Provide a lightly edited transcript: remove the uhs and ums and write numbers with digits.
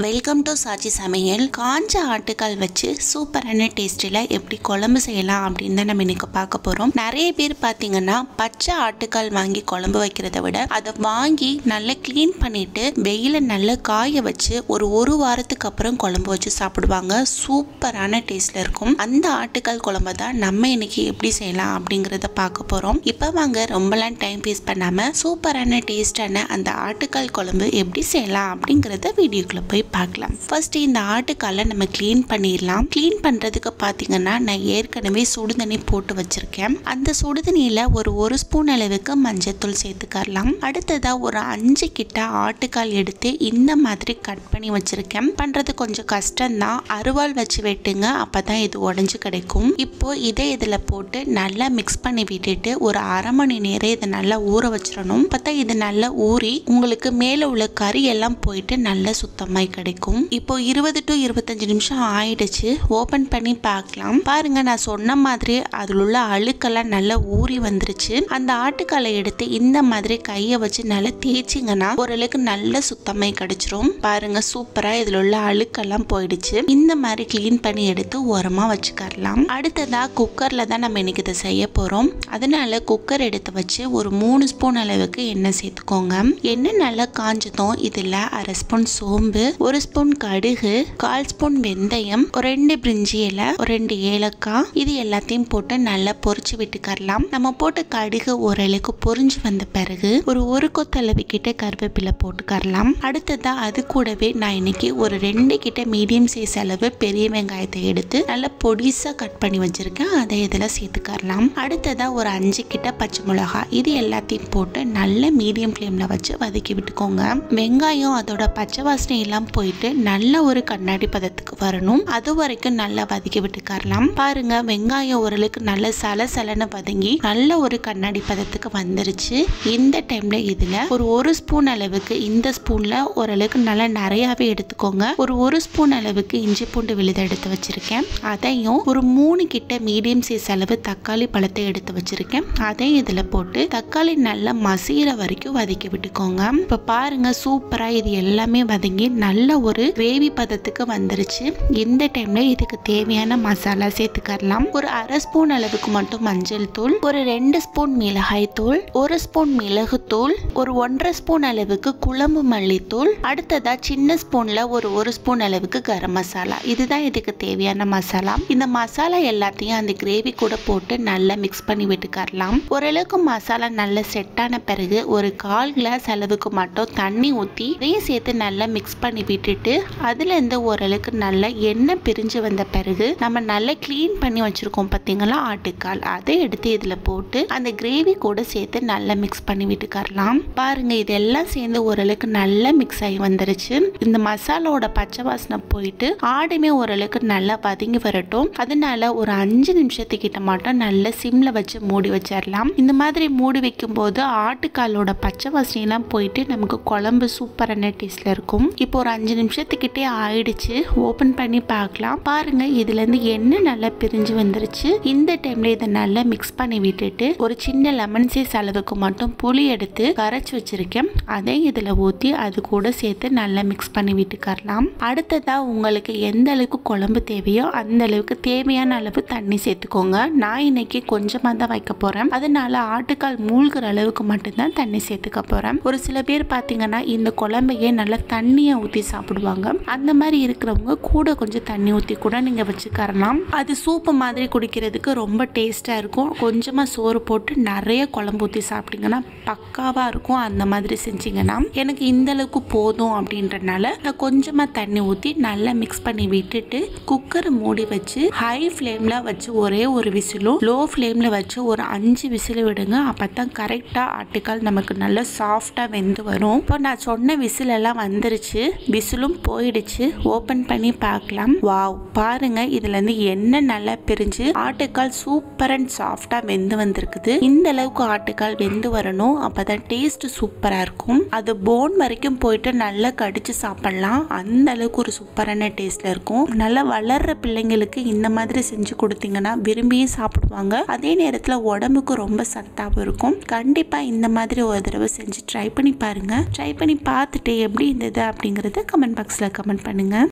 Welcome to சாச்சி சமையல். காஞ்ச ஆட்டுக்கால் வச்சு சூப்பரான டேஸ்ட்டில் எப்படி குழம்பு செய்யலாம் அப்படின்னு தான் நம்ம இன்னைக்கு பார்க்க போகிறோம். நிறைய பேர் பார்த்தீங்கன்னா பச்சை ஆட்டுக்கால் வாங்கி குழம்பு வைக்கிறத விட அதை வாங்கி நல்லா க்ளீன் பண்ணிட்டு வெயில நல்லா காய வச்சு ஒரு வாரத்துக்கு அப்புறம் குழம்பு வச்சு சாப்பிடுவாங்க. சூப்பரான டேஸ்ட்ல இருக்கும். அந்த ஆட்டுக்கால் குழம்பு தான் நம்ம இன்னைக்கு எப்படி செய்யலாம் அப்படிங்கிறத பார்க்க போகிறோம். இப்போ வாங்க ரொம்பலாம் டைம் வேஸ்ட் பண்ணாமல் சூப்பரான டேஸ்டான அந்த ஆட்டுக்கால் குழம்பு எப்படி செய்யலாம் அப்படிங்கிறத வீடியோக்குள்ள போய் பார்க்கலாம். ஃபர்ஸ்ட் இந்த ஆட்டுக்காலை நம்ம க்ளீன் பண்ணிடலாம். க்ளீன் பண்றதுக்கு பார்த்தீங்கன்னா நான் ஏற்கனவே சுடுதண்ணி போட்டு வச்சிருக்கேன். அந்த சுடுதண்ணியில ஒரு ஸ்பூன் அளவுக்கு மஞ்சத்தூள் சேர்த்துக்கலாம். அடுத்ததா ஒரு 5 கிட்ட ஆட்டுக்கால் எடுத்து இந்த மாதிரி கட் பண்ணி வச்சிருக்கேன். பண்றது கொஞ்சம் கஷ்டம்தான். அருவாள் வச்சு வெட்டுங்க, அப்பதான் இது உடைஞ்சு கிடைக்கும். இப்போ இதை இதுல போட்டு நல்லா மிக்ஸ் பண்ணி விட்டுட்டு ஒரு அரை மணி நேரம் இதை நல்லா ஊற வச்சிடணும். பார்த்தா இது நல்லா ஊறி உங்களுக்கு மேல உள்ள கறி எல்லாம் போயிட்டு நல்லா சுத்தமாய் கிடைக்கும். இப்போ 20 to 25 நிமிஷம் ஆயிடுச்சு. ஓபன் பண்ணி பார்க்கலாம். பாருங்க, நான் சொன்ன மாதிரி அதில் உள்ள அழுக்கெல்லாம் நல்லா ஊறி வந்துருச்சு. அந்த ஆட்டுக்காலை எடுத்து இந்த மாதிரி கையை வச்சு நல்லா தேய்ச்சிங்கன்னா ஓரளவுக்கு நல்ல சுத்தமாய் கிடைச்சிரும். பாருங்க, சூப்பரா இதில் உள்ள அழுக்கெல்லாம் போயிடுச்சு. இந்த மாதிரி கிளீன் பண்ணி எடுத்து ஓரமா வச்சுக்கலாம். அடுத்ததா குக்கர்ல தான் நம்ம இன்னைக்கு இதை செய்ய போறோம். அதனால குக்கர் எடுத்து வச்சு ஒரு 3 ஸ்பூன் அளவுக்கு எண்ணெய் சேர்த்துக்கோங்க. எண்ணெய் நல்லா காஞ்சதும் இதுல அரை ஸ்பூன் சோம்பு, 1 ஸ்பூன் கடுகு, 1/4 ஸ்பூன் வெந்தயம், 2 பிரிஞ்சி இலை, 2 ஏலக்காய், இது எல்லாத்தையும் போட்டு நல்லா பொரிச்சு விட்டுக்கலாம். நம்ம போட்ட கடுகு ஓரளவுக்கு பொரிஞ்சு வந்த பிறகு ஒரு கொத்தளவு கிட்ட கருவேப்பிலை போட்டுக்கலாம். அடுத்ததா அது கூடவே நான் இன்னைக்கு ஒரு 2 கிட்ட மீடியம் சைஸ் அளவு பெரிய வெங்காயத்தை எடுத்து நல்லா பொடிசா கட் பண்ணி வச்சிருக்கேன். அதை இதில் சேர்த்துக்கலாம். அடுத்ததா ஒரு 5 கிட்ட பச்சை மிளகாய், இது எல்லாத்தையும் போட்டு நல்ல மீடியம் ஃப்ளேம்ல வச்சு வதக்கி விட்டுக்கோங்க. வெங்காயம் அதோட பச்சை வாசனை எல்லாம் போயிட்டு நல்ல ஒரு கண்ணாடி பதத்துக்கு வரணும். அது வரைக்கும் நல்லா வதக்கி விட்டுக்கலாம். பாருங்க, வெங்காயம் ஓரளவுக்கு நல்ல சலசலன்னு வதங்கி நல்ல ஒரு கண்ணாடி பதத்துக்கு வந்துருச்சு. இந்த டைம்ல இதுல ஒரு ஸ்பூன் அளவுக்கு, இந்த ஸ்பூன்ல ஓரளவுக்கு நல்லா நிறையாவே எடுத்துக்கோங்க. ஒரு ஸ்பூன் அளவுக்கு இஞ்சி பூண்டு விழுது எடுத்து வச்சிருக்கேன். அதையும் ஒரு 3 கிட்ட மீடியம் சைஸ் அளவு தக்காளி பழத்தை எடுத்து வச்சிருக்கேன். அதையும் இதுல போட்டு தக்காளி நல்லா மசிகிற வரைக்கும் வதக்கி விட்டுக்கோங்க. இப்ப பாருங்க, சூப்பரா இது எல்லாமே வதங்கி நல்ல ஒரு கிரேவி பதத்துக்கு வந்துருச்சு. இந்த டைம்ல இதுக்கு தேவையான மசாலா சேர்த்துக்கலாம். ஒரு அரை ஸ்பூன் அளவுக்கு மட்டும் மஞ்சள் தூள், ஒரு 2 ஸ்பூன் மிளகாய் தூள், 1 ஸ்பூன் மிளகு தூள், ஒரு 1/2 ஸ்பூன் அளவுக்கு குழம்பு மல்லித்தூள், அடுத்ததா சின்ன ஸ்பூன்ல ஒரு ஸ்பூன் அளவுக்கு கரம் மசாலா. இதுதான் இதுக்கு தேவையான மசாலா. இந்த மசாலா எல்லாத்தையும் அந்த கிரேவி கூட போட்டு நல்லா மிக்ஸ் பண்ணி விட்டுக்கலாம். ஓரளவுக்கு மசாலா நல்லா செட் ஆன பிறகு ஒரு 1/4 கிளாஸ் அளவுக்கு மட்டும் தண்ணி ஊற்றி இதையும் சேர்த்து நல்லா மிக்ஸ் பண்ணி விட்டுட்டு அதுல இருந்து ஓரளவுக்கு நல்லா எண்ணெய் பிரிஞ்சு வந்த பிறகு நம்ம நல்லா கிளீன் பண்ணி வச்சிருக்கோம் பார்த்தீங்களா ஆட்டுக்கால், அதை எடுத்து இதுல போட்டு அந்த கிரேவி கூட சேர்த்து நல்லா மிக்ஸ் பண்ணி விட்டுக்கலாம். பாருங்க, இதெல்லாம் சேர்ந்து ஓரளவுக்கு நல்லா மிக்ஸ் ஆகி வந்துருச்சு. இந்த மசாலாவோட பச்சை வாசனை போயிட்டு ஆடுமே ஓரளவுக்கு நல்லா வதங்கி வரட்டும். அதனால ஒரு 5 நிமிஷத்துக்கிட்ட மட்டும் நல்லா சிம்ல வச்சு மூடி வச்சிடலாம். இந்த மாதிரி மூடி வைக்கும் போது ஆட்டுக்காலோட பச்சை வாசனை எல்லாம் போயிட்டு நமக்கு குழம்பு சூப்பரான டேஸ்ட்ல இருக்கும். இப்போ ஒரு 5 நிமிஷத்துக்கிட்டே ஆயிடுச்சு. ஓபன் பண்ணி பார்க்கலாம். பாருங்க, இதுல இருந்து எண்ணெய் நல்லா பிரிஞ்சு வந்துருச்சு. இந்த டைம்ல இதை நல்லா மிக்ஸ் பண்ணி விட்டுட்டு ஒரு சின்ன லெமன் சைஸ் அளவுக்கு மட்டும் புளி எடுத்து கரைச்சி வச்சிருக்கேன். அதை இதுல ஊத்தி அது கூட சேர்த்து நல்லா மிக்ஸ் பண்ணி விட்டுக்கலாம். அடுத்ததா உங்களுக்கு எந்த அளவுக்கு குழம்பு தேவையோ அந்த அளவுக்கு தேவையான அளவு தண்ணி சேர்த்துக்கோங்க. நான் இன்னைக்கு கொஞ்சமா தான் வைக்க போறேன். அதனால ஆட்டுக்கால் மூழ்கிற அளவுக்கு மட்டும்தான் தண்ணி சேர்த்துக்க போறேன். ஒரு சில பேர் பாத்தீங்கன்னா இந்த குழம்பையே நல்லா தண்ணியை ஊற்றி சாப்பிடுவாங்க. அந்த மாதிரி இருக்கிறவங்க கூட கொஞ்சம் தண்ணி ஊற்றி கூட நீங்க வச்சுக்கலாம். அது சூப்பு மாதிரி குடிக்கிறதுக்கு ரொம்ப டேஸ்டா இருக்கும். கொஞ்சமா சோறு போட்டு நிறைய குழம்பு ஊற்றி சாப்பிட்டீங்கன்னா பக்காவா இருக்கும். அந்த மாதிரி செஞ்சீங்கன்னா எனக்கு இந்த அளவுக்கு போதும் அப்படின்றனால நான் கொஞ்சமா தண்ணி ஊற்றி நல்லா மிக்ஸ் பண்ணி விட்டுட்டு குக்கரை மூடி வச்சு ஹை ஃப்ளேம்ல வச்சு ஒரு விசிலும் லோ ஃப்ளேம்ல வச்சு ஒரு 5 விசில் விடுங்க. அப்பதான் கரெக்டா ஆட்டுக்கால் நமக்கு நல்லா சாஃப்டா வெந்து வரும். இப்போ நான் சொன்ன விசில் எல்லாம் வந்துருச்சு. விசிலும் போயிடுச்சு. ஓபன் பண்ணி பார்க்கலாம். வாவ், பாருங்க, இதுல இருந்து எண்ணெய் நல்லா பிரிஞ்சு ஆட்டுக்கால் சூப்பர் அண்ட் சாஃப்டா வெந்து வந்திருக்குது. இந்த அளவுக்கு ஆட்டுக்கால் வெந்து வரணும். அப்பதான் டேஸ்ட் சூப்பரா இருக்கும். அது போன் வரைக்கும் போயிட்டு நல்லா கடிச்சு சாப்பிடலாம். அந்த அளவுக்கு ஒரு சூப்பரான டேஸ்ட்ல இருக்கும். நல்லா வளர்ற பிள்ளைங்களுக்கு இந்த மாதிரி செஞ்சு கொடுத்தீங்கன்னா விரும்பியும் சாப்பிடுவாங்க. அதே நேரத்துல உடம்புக்கு ரொம்ப சத்தாவும் இருக்கும். கண்டிப்பா இந்த மாதிரி ஒரு தடவை செஞ்சு ட்ரை பண்ணி பாருங்க. ட்ரை பண்ணி பார்த்துட்டு எப்படி இருந்தது அப்படிங்கறத கமெண்ட் பாக்ஸில் கமெண்ட் பண்ணுங்கள்.